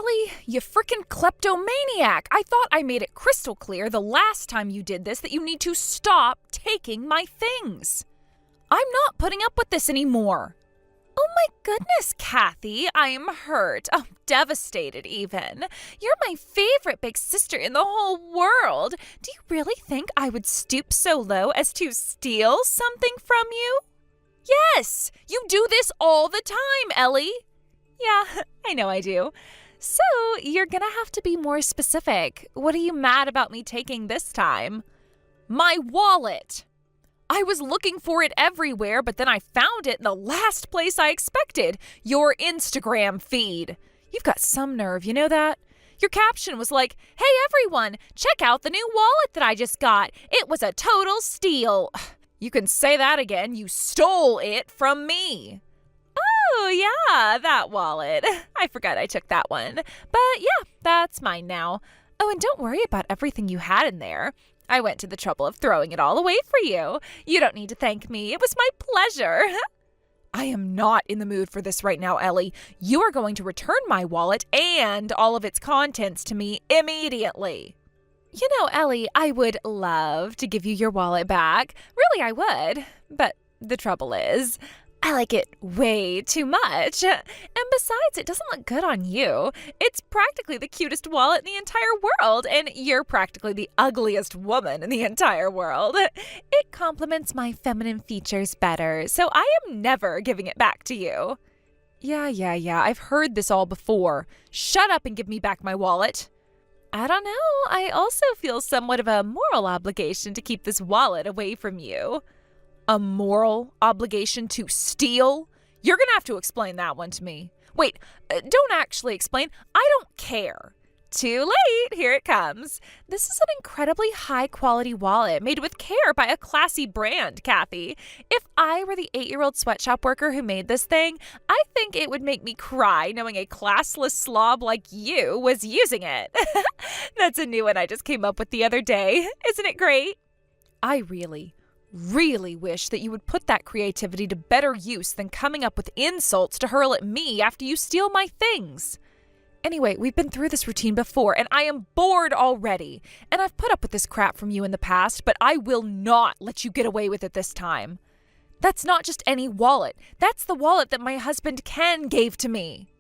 Ellie, you frickin' kleptomaniac! I thought I made it crystal clear the last time you did this that you need to stop taking my things. I'm not putting up with this anymore. Oh my goodness, Kathy, I am hurt. Oh, devastated even. You're my favorite big sister in the whole world. Do you really think I would stoop so low as to steal something from you? Yes, you do this all the time, Ellie. Yeah, I know I do. So, you're gonna have to be more specific. What are you mad about me taking this time? My wallet! I was looking for it everywhere, but then I found it in the last place I expected, your Instagram feed. You've got some nerve, you know that? Your caption was like, "Hey everyone, check out the new wallet that I just got. It was a total steal." You can say that again, you stole it from me. Oh, yeah, that wallet. I forgot I took that one. But yeah, that's mine now. Oh, and don't worry about everything you had in there. I went to the trouble of throwing it all away for you. You don't need to thank me. It was my pleasure. I am not in the mood for this right now, Ellie. You are going to return my wallet and all of its contents to me immediately. You know, Ellie, I would love to give you your wallet back. Really, I would. But the trouble is, I like it way too much. And besides, it doesn't look good on you. It's practically the cutest wallet in the entire world, and you're practically the ugliest woman in the entire world. It complements my feminine features better, so I am never giving it back to you. Yeah, I've heard this all before. Shut up and give me back my wallet. I don't know. I also feel somewhat of a moral obligation to keep this wallet away from you. A moral obligation to steal? You're gonna have to explain that one to me. Wait, don't actually explain. I don't care. Too late. Here it comes. This is an incredibly high-quality wallet made with care by a classy brand, Kathy. If I were the 8-year-old sweatshop worker who made this thing, I think it would make me cry knowing a classless slob like you was using it. That's a new one I just came up with the other day. Isn't it great? I really wish that you would put that creativity to better use than coming up with insults to hurl at me after you steal my things. Anyway, we've been through this routine before, and I am bored already. And I've put up with this crap from you in the past, but I will not let you get away with it this time. That's not just any wallet. That's the wallet that my husband Ken gave to me.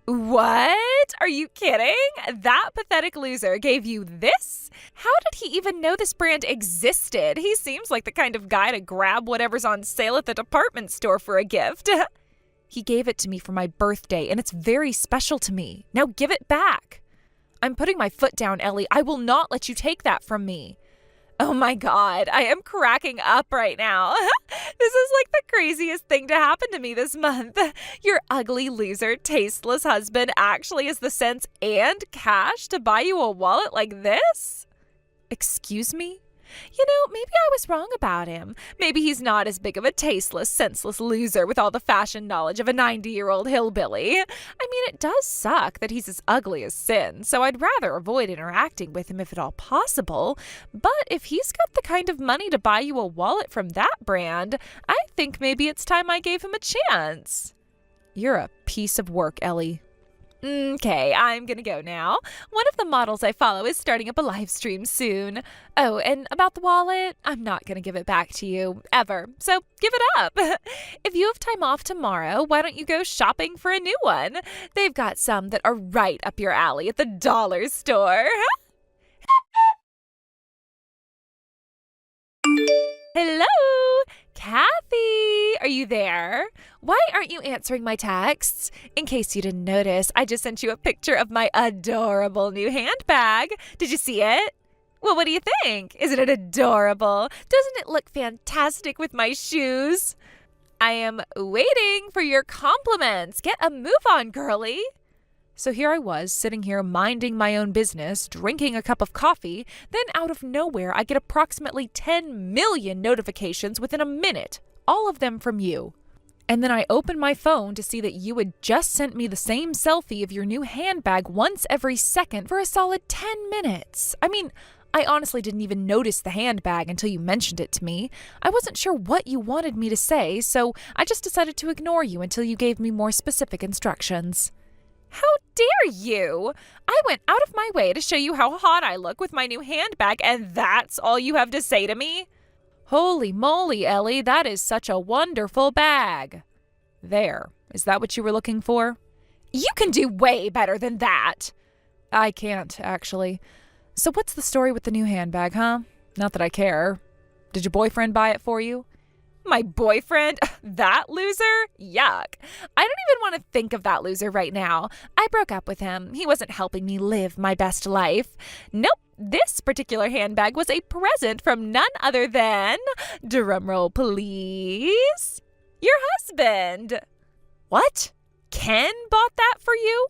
What? Are you kidding? That pathetic loser gave you this? How did he even know this brand existed? He seems like the kind of guy to grab whatever's on sale at the department store for a gift. He gave it to me for my birthday, and it's very special to me. Now give it back. I'm putting my foot down, Ellie. I will not let you take that from me. Oh my God, I am cracking up right now. This is like the craziest thing to happen to me this month. Your ugly loser, tasteless husband actually has the sense and cash to buy you a wallet like this? Excuse me? You know, maybe I was wrong about him. Maybe he's not as big of a tasteless, senseless loser with all the fashion knowledge of a 90-year-old hillbilly. I mean, it does suck that he's as ugly as sin, so I'd rather avoid interacting with him if at all possible. But if he's got the kind of money to buy you a wallet from that brand, I think maybe it's time I gave him a chance. You're a piece of work, Ellie. Okay, I'm gonna go now. One of the models I follow is starting up a live stream soon. Oh, and about the wallet, I'm not gonna give it back to you, ever. So give it up. If you have time off tomorrow, why don't you go shopping for a new one? They've got some that are right up your alley at the dollar store. Hello? Kathy, are you there? Why aren't you answering my texts? In case you didn't notice, I just sent you a picture of my adorable new handbag. Did you see it? Well, what do you think? Isn't it adorable? Doesn't it look fantastic with my shoes? I am waiting for your compliments. Get a move on, girly. So here I was, sitting here minding my own business, drinking a cup of coffee, then out of nowhere I get approximately 10 million notifications within a minute, all of them from you. And then I open my phone to see that you had just sent me the same selfie of your new handbag once every second for a solid 10 minutes. I mean, I honestly didn't even notice the handbag until you mentioned it to me. I wasn't sure what you wanted me to say, so I just decided to ignore you until you gave me more specific instructions. How dare you? I went out of my way to show you how hot I look with my new handbag, and that's all you have to say to me? Holy moly, Ellie, that is such a wonderful bag. There, is that what you were looking for? You can do way better than that. I can't, actually. So what's the story with the new handbag, huh? Not that I care. Did your boyfriend buy it for you? My boyfriend? That loser? Yuck. I don't even want to think of that loser right now. I broke up with him. He wasn't helping me live my best life. Nope. This particular handbag was a present from none other than, drumroll please, your husband. What? Ken bought that for you?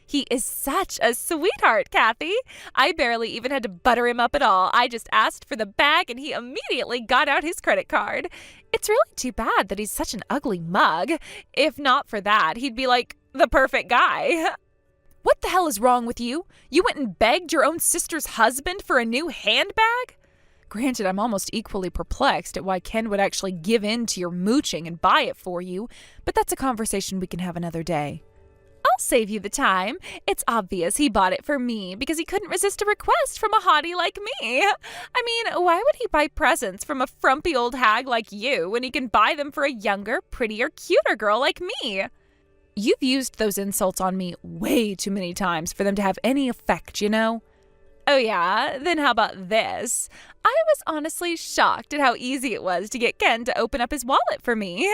He is such a sweetheart, Kathy. I barely even had to butter him up at all. I just asked for the bag and he immediately got out his credit card. It's really too bad that he's such an ugly mug. If not for that, he'd be like the perfect guy. What the hell is wrong with you? You went and begged your own sister's husband for a new handbag? Granted, I'm almost equally perplexed at why Ken would actually give in to your mooching and buy it for you, but that's a conversation we can have another day. I'll save you the time. It's obvious he bought it for me because he couldn't resist a request from a hottie like me. I mean, why would he buy presents from a frumpy old hag like you when he can buy them for a younger, prettier, cuter girl like me? You've used those insults on me way too many times for them to have any effect, you know? Oh yeah? Then how about this? I was honestly shocked at how easy it was to get Ken to open up his wallet for me.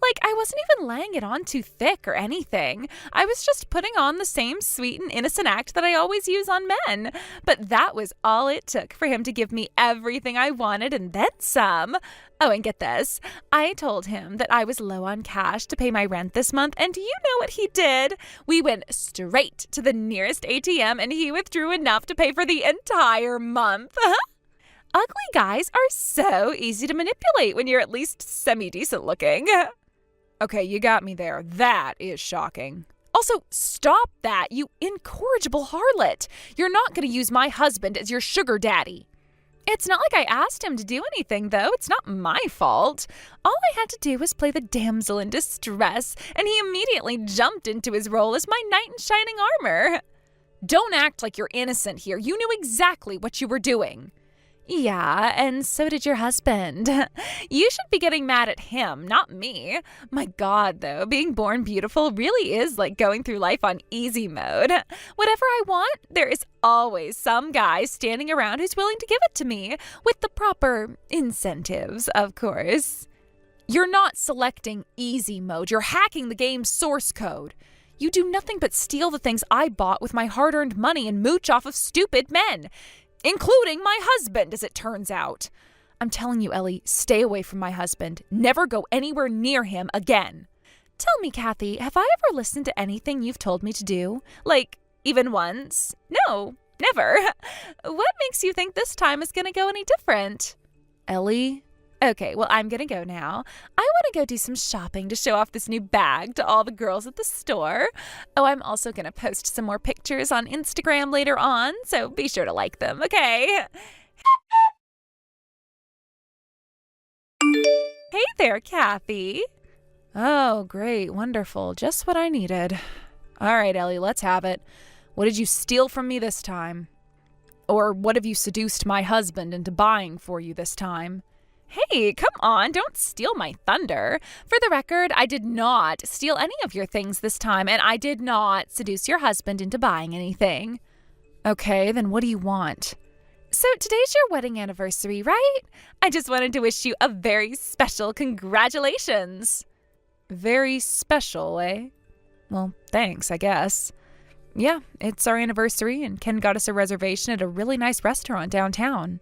Like, I wasn't even laying it on too thick or anything. I was just putting on the same sweet and innocent act that I always use on men. But that was all it took for him to give me everything I wanted and then some. Oh, and get this. I told him that I was low on cash to pay my rent this month, and do you know what he did? We went straight to the nearest ATM, and he withdrew enough to pay for the entire month. Ugly guys are so easy to manipulate when you're at least semi-decent looking. Okay, you got me there. That is shocking. Also, stop that, you incorrigible harlot. You're not going to use my husband as your sugar daddy. It's not like I asked him to do anything, though. It's not my fault. All I had to do was play the damsel in distress, and he immediately jumped into his role as my knight in shining armor. Don't act like you're innocent here. You knew exactly what you were doing. Yeah, and so did your husband. You should be getting mad at him, not me. My God, though, being born beautiful really is like going through life on easy mode. Whatever I want, there is always some guy standing around who's willing to give it to me, with the proper incentives, of course. You're not selecting easy mode, you're hacking the game's source code. You do nothing but steal the things I bought with my hard-earned money and mooch off of stupid men. Including my husband, as it turns out. I'm telling you, Ellie, stay away from my husband. Never go anywhere near him again. Tell me, Kathy, have I ever listened to anything you've told me to do? Like, even once? No, never. What makes you think this time is going to go any different? Ellie? Okay, well, I'm going to go now. I want to go do some shopping to show off this new bag to all the girls at the store. Oh, I'm also going to post some more pictures on Instagram later on, so be sure to like them, okay? Hey there, Kathy. Oh, great, wonderful, just what I needed. All right, Ellie, let's have it. What did you steal from me this time? Or what have you seduced my husband into buying for you this time? Hey, come on, don't steal my thunder. For the record, I did not steal any of your things this time, and I did not seduce your husband into buying anything. Okay, then what do you want? So today's your wedding anniversary, right? I just wanted to wish you a very special congratulations. Very special, eh? Well, thanks, I guess. Yeah, it's our anniversary, and Ken got us a reservation at a really nice restaurant downtown.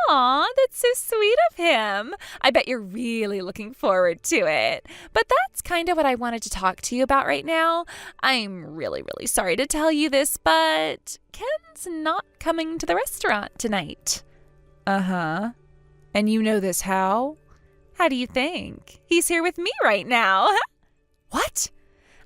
Aw, that's so sweet of him. I bet you're really looking forward to it. But that's kind of what I wanted to talk to you about right now. I'm really, really sorry to tell you this, but Ken's not coming to the restaurant tonight. Uh-huh. And you know this how? How do you think? He's here with me right now. What?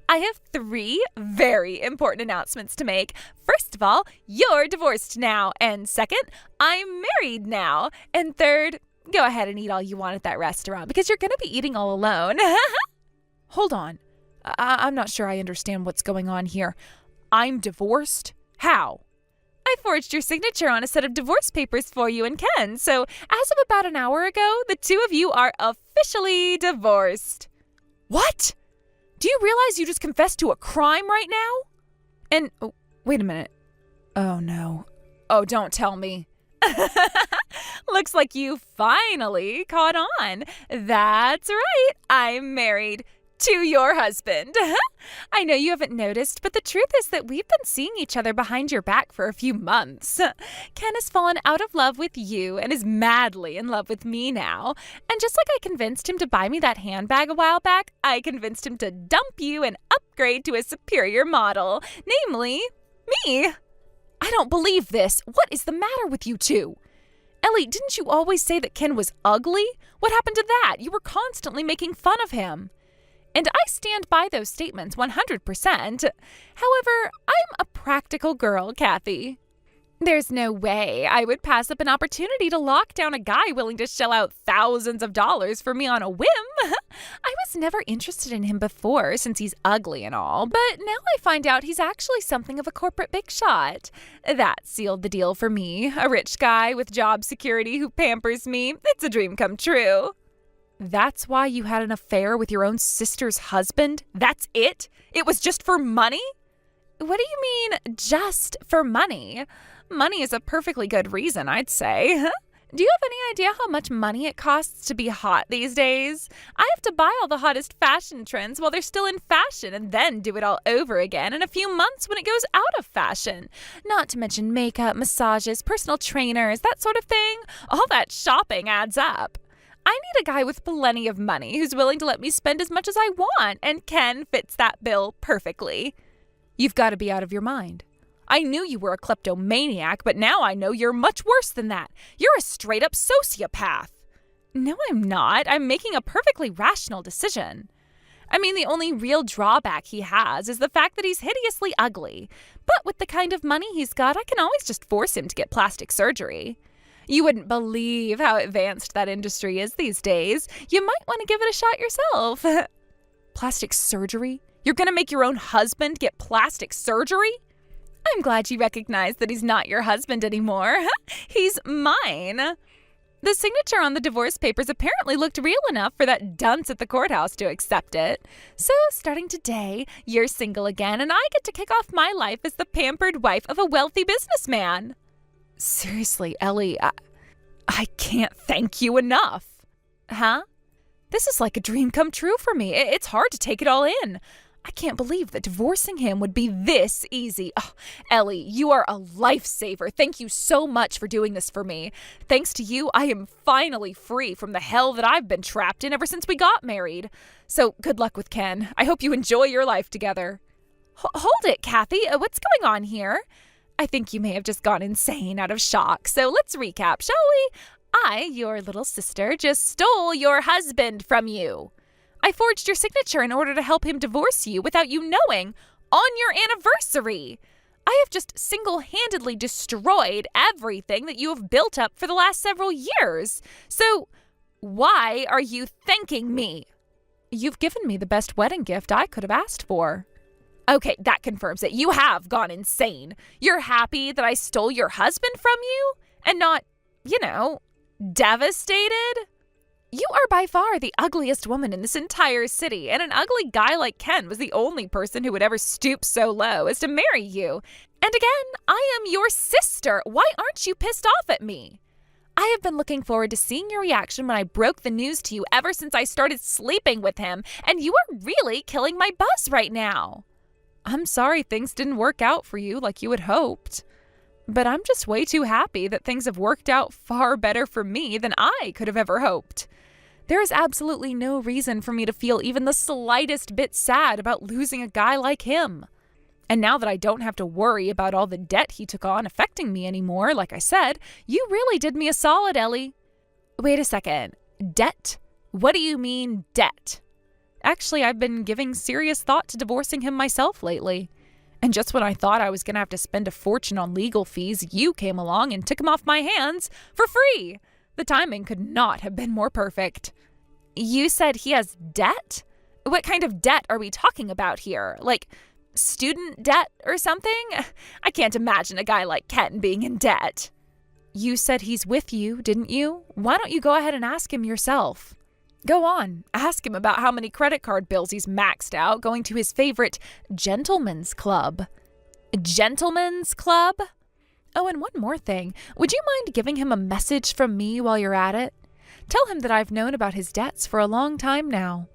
I have 3 very important announcements to make. First of all, you're divorced now. And second, I'm married now. And third, go ahead and eat all you want at that restaurant because you're going to be eating all alone. Hold on. I'm not sure I understand what's going on here. I'm divorced? How? I forged your signature on a set of divorce papers for you and Ken, so as of about an hour ago, the two of you are officially divorced. What? Do you realize you just confessed to a crime right now? And, wait a minute. Oh no. Oh, don't tell me. Looks like you finally caught on. That's right. I'm married to your husband. I know you haven't noticed, but the truth is that we've been seeing each other behind your back for a few months. Ken has fallen out of love with you and is madly in love with me now. And just like I convinced him to buy me that handbag a while back, I convinced him to dump you and upgrade to a superior model, namely me. I don't believe this. What is the matter with you two? Ellie, didn't you always say that Ken was ugly? What happened to that? You were constantly making fun of him. And I stand by those statements 100%. However, I'm a practical girl, Kathy. There's no way I would pass up an opportunity to lock down a guy willing to shell out thousands of dollars for me on a whim. I was never interested in him before since he's ugly and all, but now I find out he's actually something of a corporate big shot. That sealed the deal for me, a rich guy with job security who pampers me. It's a dream come true. That's why you had an affair with your own sister's husband? That's it? It was just for money? What do you mean, just for money? Money is a perfectly good reason, I'd say. Do you have any idea how much money it costs to be hot these days? I have to buy all the hottest fashion trends while they're still in fashion and then do it all over again in a few months when it goes out of fashion. Not to mention makeup, massages, personal trainers, that sort of thing. All that shopping adds up. I need a guy with plenty of money who's willing to let me spend as much as I want, and Ken fits that bill perfectly. You've got to be out of your mind. I knew you were a kleptomaniac, but now I know you're much worse than that. You're a straight-up sociopath. No, I'm not. I'm making a perfectly rational decision. I mean, the only real drawback he has is the fact that he's hideously ugly. But with the kind of money he's got, I can always just force him to get plastic surgery. You wouldn't believe how advanced that industry is these days. You might want to give it a shot yourself. Plastic surgery? You're going to make your own husband get plastic surgery? I'm glad you recognize that he's not your husband anymore. He's mine. The signature on the divorce papers apparently looked real enough for that dunce at the courthouse to accept it. So, starting today, you're single again, and I get to kick off my life as the pampered wife of a wealthy businessman. Seriously, Ellie, I can't thank you enough. Huh? This is like a dream come true for me. It's hard to take it all in. I can't believe that divorcing him would be this easy. Oh, Ellie, you are a lifesaver. Thank you so much for doing this for me. Thanks to you, I am finally free from the hell that I've been trapped in ever since we got married. So good luck with Ken. I hope you enjoy your life together. Hold it, Kathy. What's going on here? I think you may have just gone insane out of shock. So let's recap, shall we? I, your little sister, just stole your husband from you. I forged your signature in order to help him divorce you without you knowing on your anniversary. I have just single-handedly destroyed everything that you have built up for the last several years. So why are you thanking me? You've given me the best wedding gift I could have asked for. Okay, that confirms it. You have gone insane. You're happy that I stole your husband from you and not, devastated? You are by far the ugliest woman in this entire city, and an ugly guy like Ken was the only person who would ever stoop so low as to marry you. And again, I am your sister. Why aren't you pissed off at me? I have been looking forward to seeing your reaction when I broke the news to you ever since I started sleeping with him, and you are really killing my buzz right now. I'm sorry things didn't work out for you like you had hoped. But I'm just way too happy that things have worked out far better for me than I could have ever hoped. There is absolutely no reason for me to feel even the slightest bit sad about losing a guy like him. And now that I don't have to worry about all the debt he took on affecting me anymore, like I said, you really did me a solid, Ellie. Wait a second. Debt? What do you mean, debt? Actually, I've been giving serious thought to divorcing him myself lately. And just when I thought I was going to have to spend a fortune on legal fees, you came along and took him off my hands for free. The timing could not have been more perfect. You said he has debt? What kind of debt are we talking about here? Like, student debt or something? I can't imagine a guy like Ken being in debt. You said he's with you, didn't you? Why don't you go ahead and ask him yourself? Go on, ask him about how many credit card bills he's maxed out going to his favorite gentleman's club. Gentleman's club? Oh, and one more thing. Would you mind giving him a message from me while you're at it? Tell him that I've known about his debts for a long time now.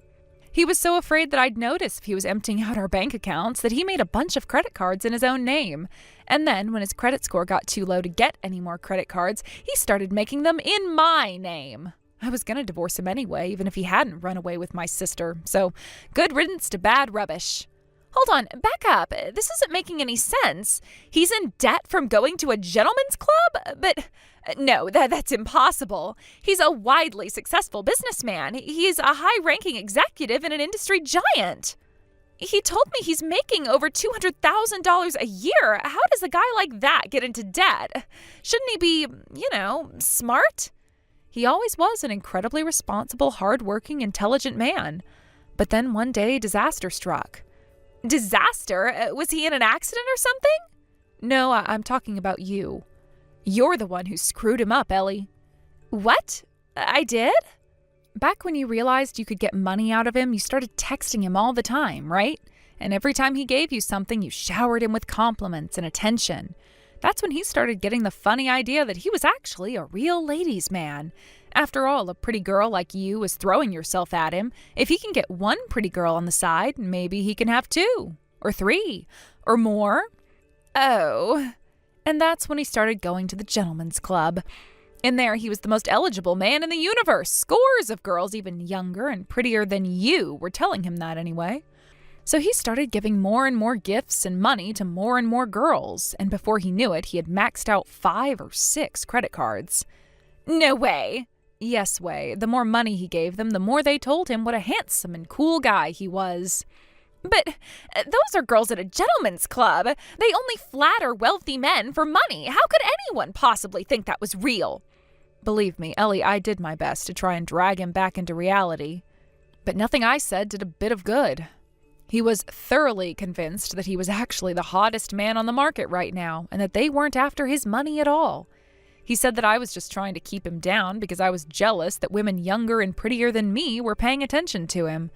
He was so afraid that I'd notice if he was emptying out our bank accounts that he made a bunch of credit cards in his own name. And then, when his credit score got too low to get any more credit cards, he started making them in my name. I was going to divorce him anyway, even if he hadn't run away with my sister. So, good riddance to bad rubbish. Hold on, back up. This isn't making any sense. He's in debt from going to a gentleman's club? But no, that's impossible. He's a widely successful businessman. He's a high-ranking executive in an industry giant. He told me he's making over $200,000 a year. How does a guy like that get into debt? Shouldn't he be, smart? He always was an incredibly responsible, hard-working, intelligent man. But then one day, disaster struck. Disaster? Was he in an accident or something? No, I'm talking about you. You're the one who screwed him up, Ellie. What? I did? Back when you realized you could get money out of him, you started texting him all the time, right? And every time he gave you something, you showered him with compliments and attention. That's when he started getting the funny idea that he was actually a real ladies' man. After all, a pretty girl like you is throwing yourself at him. If he can get one pretty girl on the side, maybe he can have 2, or 3, or more. Oh. And that's when he started going to the gentleman's club. In there, he was the most eligible man in the universe. Scores of girls, even younger and prettier than you, were telling him that anyway. So he started giving more and more gifts and money to more and more girls. And before he knew it, he had maxed out 5 or 6 credit cards. No way. Yes way. The more money he gave them, the more they told him what a handsome and cool guy he was. But those are girls at a gentleman's club. They only flatter wealthy men for money. How could anyone possibly think that was real? Believe me, Ellie, I did my best to try and drag him back into reality. But nothing I said did a bit of good. He was thoroughly convinced that he was actually the hottest man on the market right now, and that they weren't after his money at all. He said that I was just trying to keep him down because I was jealous that women younger and prettier than me were paying attention to him.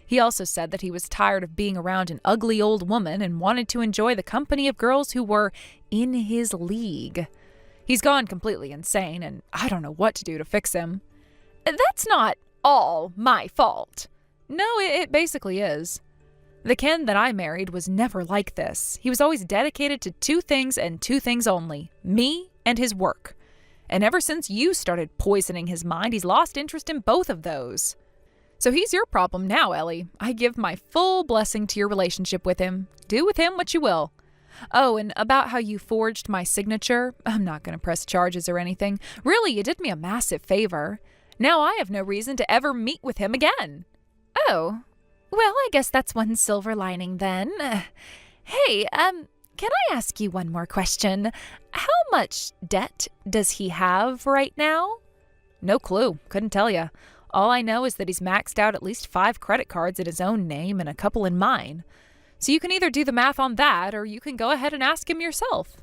He also said that he was tired of being around an ugly old woman and wanted to enjoy the company of girls who were in his league. He's gone completely insane, and I don't know what to do to fix him. That's not all my fault. No, it basically is. The Ken that I married was never like this. He was always dedicated to 2 things and 2 things only, me and his work. And ever since you started poisoning his mind, he's lost interest in both of those. So he's your problem now, Ellie. I give my full blessing to your relationship with him. Do with him what you will. Oh, and about how you forged my signature, I'm not going to press charges or anything. Really, you did me a massive favor. Now I have no reason to ever meet with him again. Oh, well, I guess that's one silver lining then. Hey, can I ask you one more question? How much debt does he have right now? No clue. Couldn't tell you. All I know is that he's maxed out at least 5 credit cards in his own name and a couple in mine. So you can either do the math on that, or you can go ahead and ask him yourself.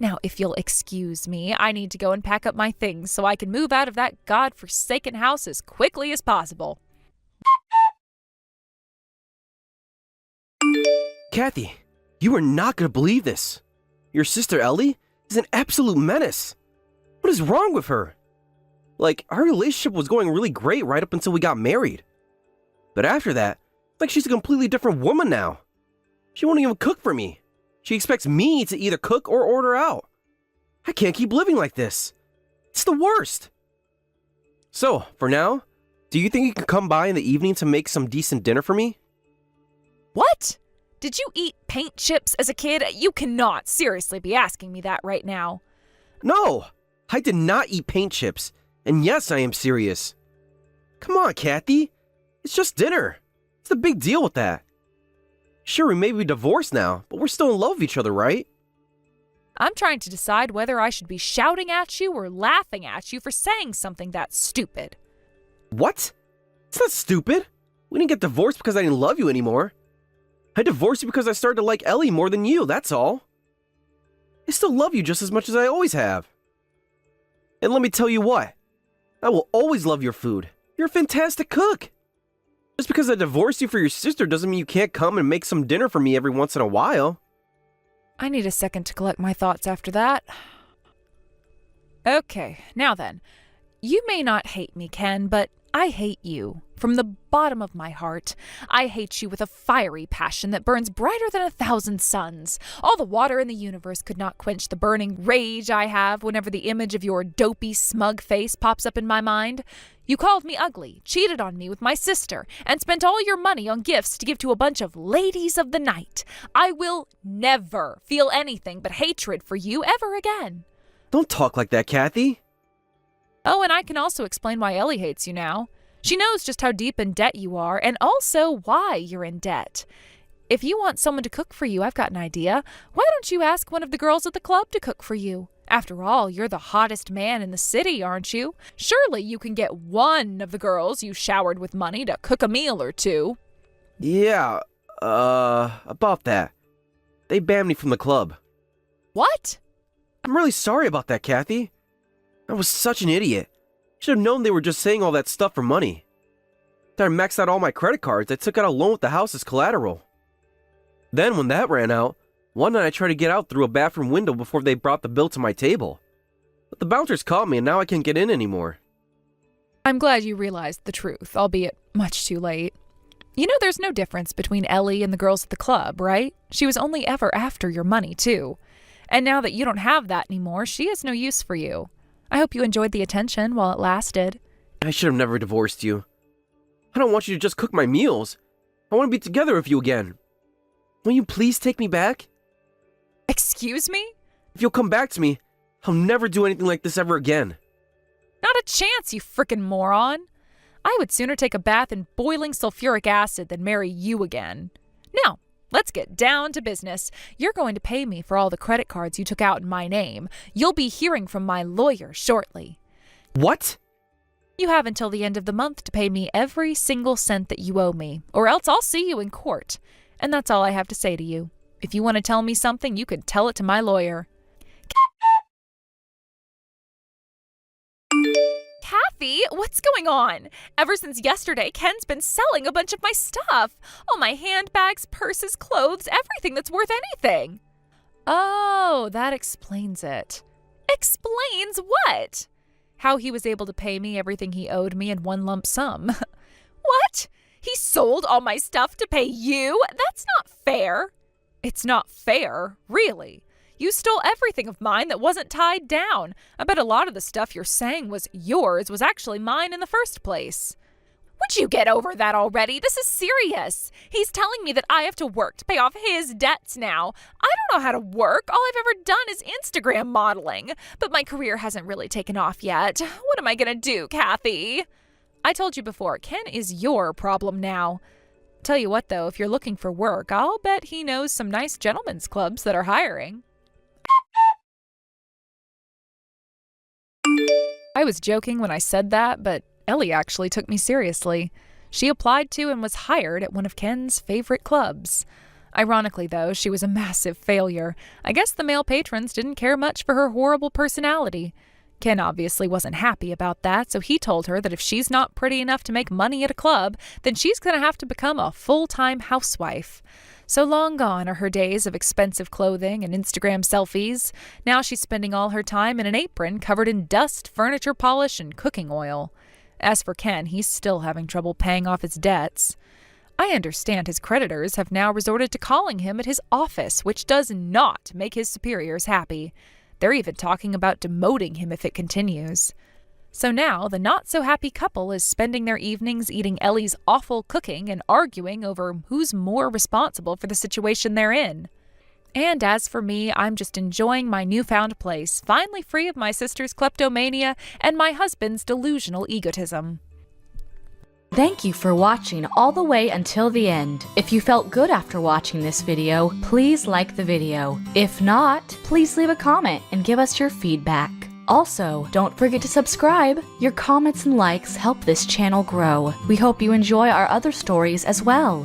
Now, if you'll excuse me, I need to go and pack up my things so I can move out of that godforsaken house as quickly as possible. Kathy, you are not going to believe this. Your sister Ellie is an absolute menace. What is wrong with her? Like, our relationship was going really great right up until we got married. But after that, like she's a completely different woman now. She won't even cook for me. She expects me to either cook or order out. I can't keep living like this. It's the worst. So, for now, do you think you could come by in the evening to make some decent dinner for me? What? Did you eat paint chips as a kid? You cannot seriously be asking me that right now. No, I did not eat paint chips. And yes, I am serious. Come on, Kathy. It's just dinner. What's the big deal with that? Sure, we may be divorced now, but we're still in love with each other, right? I'm trying to decide whether I should be shouting at you or laughing at you for saying something that stupid. What? It's not stupid. We didn't get divorced because I didn't love you anymore. I divorced you because I started to like Ellie more than you, that's all. I still love you just as much as I always have. And let me tell you what, I will always love your food. You're a fantastic cook. Just because I divorced you for your sister doesn't mean you can't come and make some dinner for me every once in a while. I need a second to collect my thoughts after that. Okay, now then. You may not hate me, Ken, but I hate you. From the bottom of my heart, I hate you with a fiery passion that burns brighter than 1,000 suns. All the water in the universe could not quench the burning rage I have whenever the image of your dopey, smug face pops up in my mind. You called me ugly, cheated on me with my sister, and spent all your money on gifts to give to a bunch of ladies of the night. I will never feel anything but hatred for you ever again. Don't talk like that, Kathy. Oh, and I can also explain why Ellie hates you now. She knows just how deep in debt you are, and also why you're in debt. If you want someone to cook for you, I've got an idea. Why don't you ask one of the girls at the club to cook for you? After all, you're the hottest man in the city, aren't you? Surely you can get one of the girls you showered with money to cook a meal or two. Yeah, about that. They banned me from the club. What? I'm really sorry about that, Kathy. I was such an idiot. Should have known they were just saying all that stuff for money. After I maxed out all my credit cards, I took out a loan with the house as collateral. Then, when that ran out, one night I tried to get out through a bathroom window before they brought the bill to my table. But the bouncers caught me and now I can't get in anymore. I'm glad you realized the truth, albeit much too late. You know there's no difference between Ellie and the girls at the club, right? She was only ever after your money, too. And now that you don't have that anymore, she has no use for you. I hope you enjoyed the attention while it lasted. I should have never divorced you. I don't want you to just cook my meals. I want to be together with you again. Will you please take me back? Excuse me? If you'll come back to me, I'll never do anything like this ever again. Not a chance, you frickin' moron. I would sooner take a bath in boiling sulfuric acid than marry you again. Now, let's get down to business. You're going to pay me for all the credit cards you took out in my name. You'll be hearing from my lawyer shortly. What? You have until the end of the month to pay me every single cent that you owe me, or else I'll see you in court. And that's all I have to say to you. If you want to tell me something, you can tell it to my lawyer. Kathy, what's going on? Ever since yesterday, Ken's been selling a bunch of my stuff. All my handbags, purses, clothes, everything that's worth anything. Oh, that explains it. Explains what? How he was able to pay me everything he owed me in one lump sum. What? He sold all my stuff to pay you? That's not fair. It's not fair, really. You stole everything of mine that wasn't tied down. I bet a lot of the stuff you're saying was yours was actually mine in the first place. Would you get over that already? This is serious. He's telling me that I have to work to pay off his debts now. I don't know how to work. All I've ever done is Instagram modeling. But my career hasn't really taken off yet. What am I going to do, Kathy? I told you before, Ken is your problem now. Tell you what, though, if you're looking for work, I'll bet he knows some nice gentlemen's clubs that are hiring. I was joking when I said that, but Ellie actually took me seriously. She applied to and was hired at one of Ken's favorite clubs. Ironically, though, she was a massive failure. I guess the male patrons didn't care much for her horrible personality. Ken obviously wasn't happy about that, so he told her that if she's not pretty enough to make money at a club, then she's going to have to become a full-time housewife. So long gone are her days of expensive clothing and Instagram selfies. Now she's spending all her time in an apron covered in dust, furniture polish, and cooking oil. As for Ken, he's still having trouble paying off his debts. I understand his creditors have now resorted to calling him at his office, which does not make his superiors happy. They're even talking about demoting him if it continues. So now the not-so-happy couple is spending their evenings eating Ellie's awful cooking and arguing over who's more responsible for the situation they're in. And as for me, I'm just enjoying my newfound place, finally free of my sister's kleptomania and my husband's delusional egotism. Thank you for watching all the way until the end. If you felt good after watching this video, please like the video. If not, please leave a comment and give us your feedback. Also, don't forget to subscribe. Your comments and likes help this channel grow. We hope you enjoy our other stories as well.